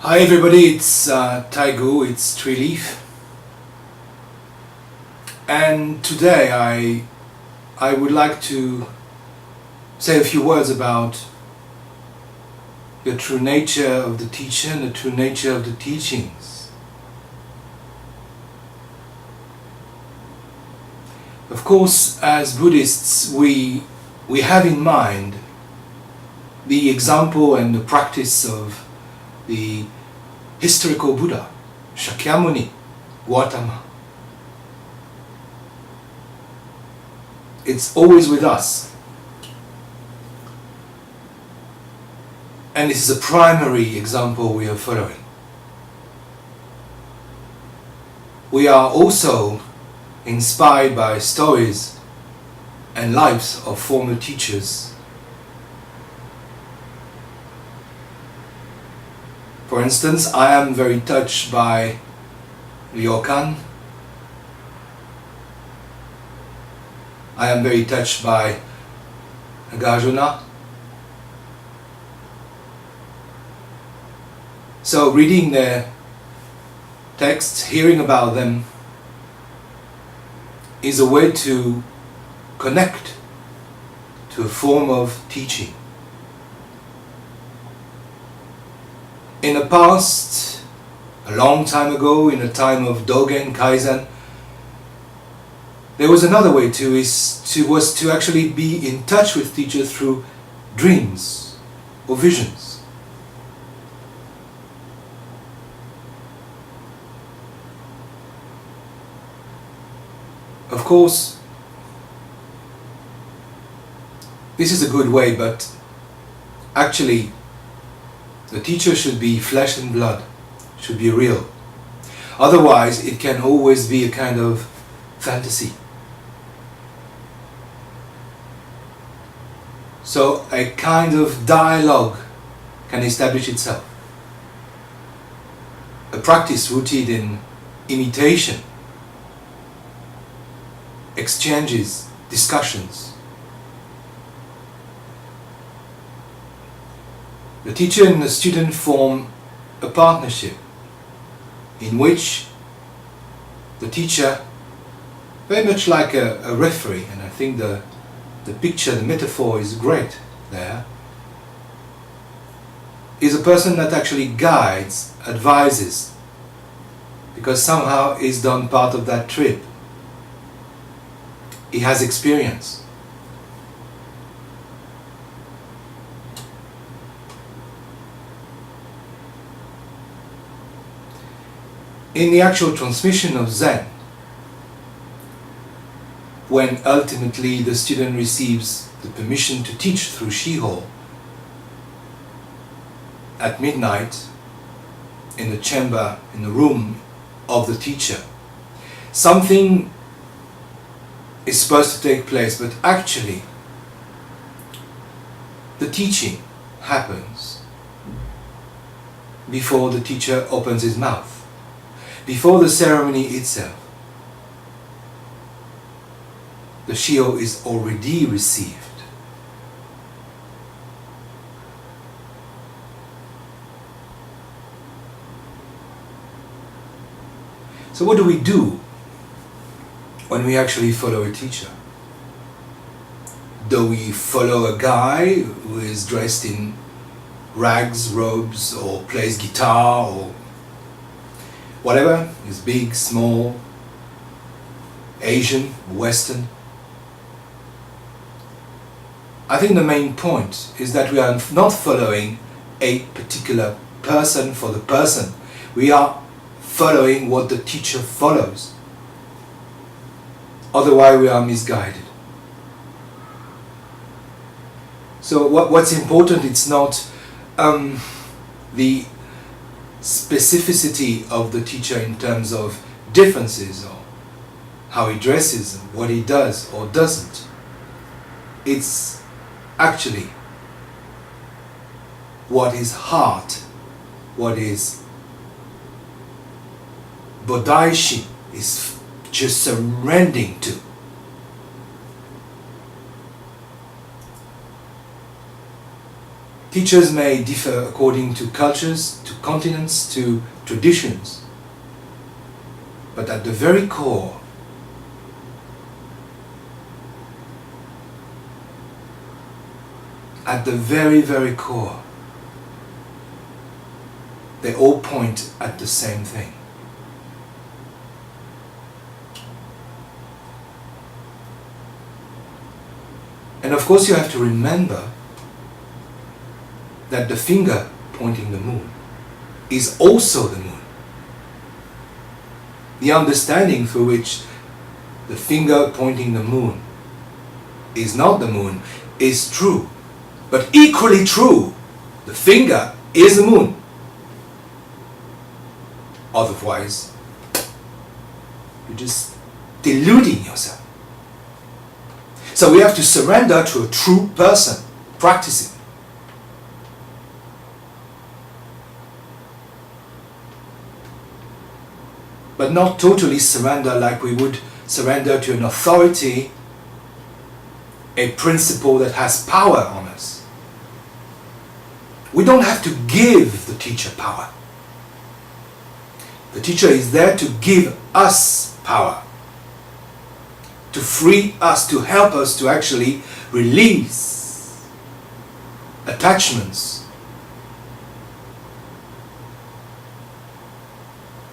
Hi everybody, it's Taigu, it's Treeleaf, and today I would like to say a few words about the true nature of the teacher and the true nature of the teachings. Of course, as Buddhists, we have in mind the example and the practice of the historical Buddha, Shakyamuni, Gautama. It's always with us. And this is a primary example we are following. We are also inspired by stories and lives of former teachers. For instance, I am very touched by Ryokan. I am very touched by Nagarjuna. So reading their texts, hearing about them, is a way to connect to a form of teaching. In the past, a long time ago, in the time of Dogen Kaizen, there was another way was to actually be in touch with teachers through dreams or visions. Of course, this is a good way, but actually the teacher should be flesh and blood, should be real. Otherwise, it can always be a kind of fantasy. So a kind of dialogue can establish itself. A practice rooted in imitation, exchanges, discussions. The teacher and the student form a partnership in which the teacher, very much like a referee, and I think the picture, the metaphor is great there, is a person that actually guides, advises, because somehow he's done part of that trip. He has experience. In the actual transmission of Zen, when ultimately the student receives the permission to teach through Shiho at midnight in the chamber, in the room of the teacher, something is supposed to take place, but actually the teaching happens before the teacher opens his mouth, before the ceremony itself. The Shiho is already received. So what do we do when we actually follow a teacher? Do we follow a guy who is dressed in rags, robes, or plays guitar, or whatever, is big, small, Asian, Western? I think the main point is that we are not following a particular person for the person. We are following what the teacher follows. Otherwise we are misguided. So what's important, it's not the specificity of the teacher in terms of differences or how he dresses and what he does or doesn't. It's actually what his heart, what his bodaishi is just surrendering to. Teachers may differ according to cultures, to continents, to traditions. But at the very core, at the very, very core, they all point at the same thing. And of course you have to remember that the finger pointing the moon is also the moon. The understanding through which the finger pointing the moon is not the moon is true. But equally true, the finger is the moon. Otherwise, you're just deluding yourself. So we have to surrender to a true person practicing. But not totally surrender like we would surrender to an authority, a principle that has power on us. We don't have to give the teacher power. The teacher is there to give us power, to free us, to help us to actually release attachments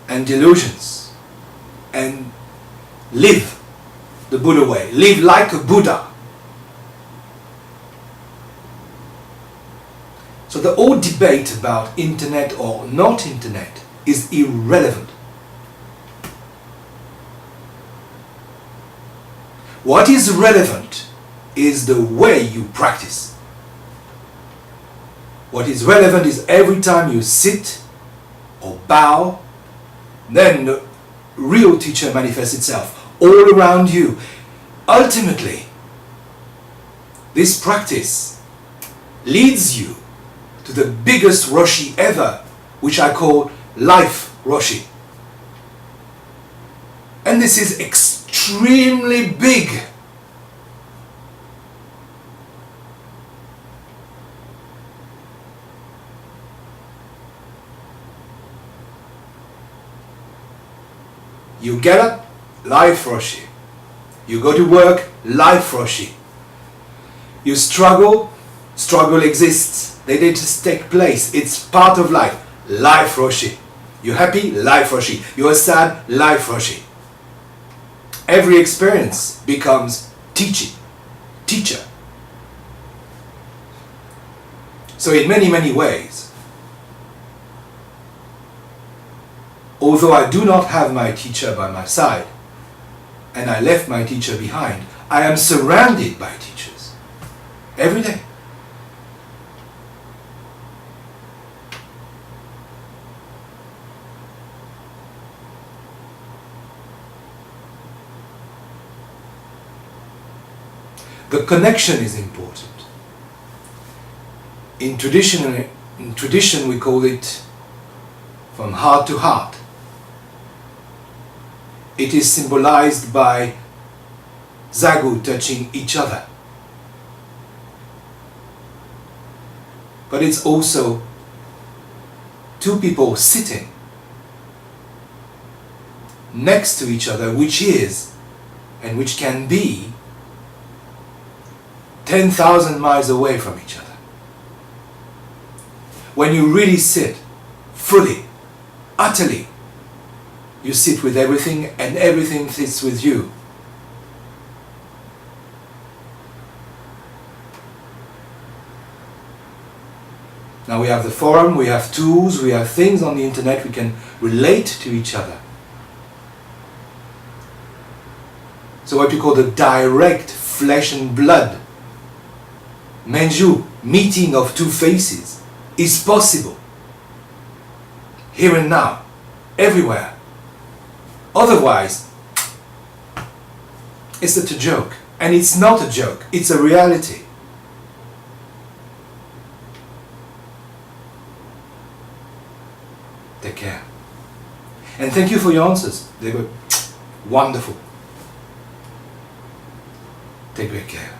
and delusions and live the Buddha way, live like a Buddha. So the whole debate about internet or not internet is irrelevant. What is relevant is the way you practice. What is relevant is every time you sit or bow, then the real teacher manifests itself all around you. Ultimately, this practice leads you to the biggest Roshi ever, which I call Life Roshi. And this is extremely big. You get up, Life Roshi. You go to work, Life Roshi. You struggle, struggle exists. They just take place. It's part of life. Life Roshi. You're happy? Life Roshi. You're sad? Life Roshi. Every experience becomes teaching, teacher. So in many, many ways, although I do not have my teacher by my side, and I left my teacher behind, I am surrounded by teachers every day. The connection is important. In tradition we call it from heart to heart. It is symbolized by Zagu touching each other. But it's also two people sitting next to each other, which is and which can be 10,000 miles away from each other. When you really sit fully, utterly, you sit with everything and everything sits with you. Now we have the forum, we have tools, we have things on the internet, we can relate to each other. So what we call the direct flesh and blood Menju, meeting of two faces, is possible. Here and now, everywhere. Otherwise, it's not a joke. And it's not a joke, it's a reality. Take care. And thank you for your answers. They were wonderful. Take great care.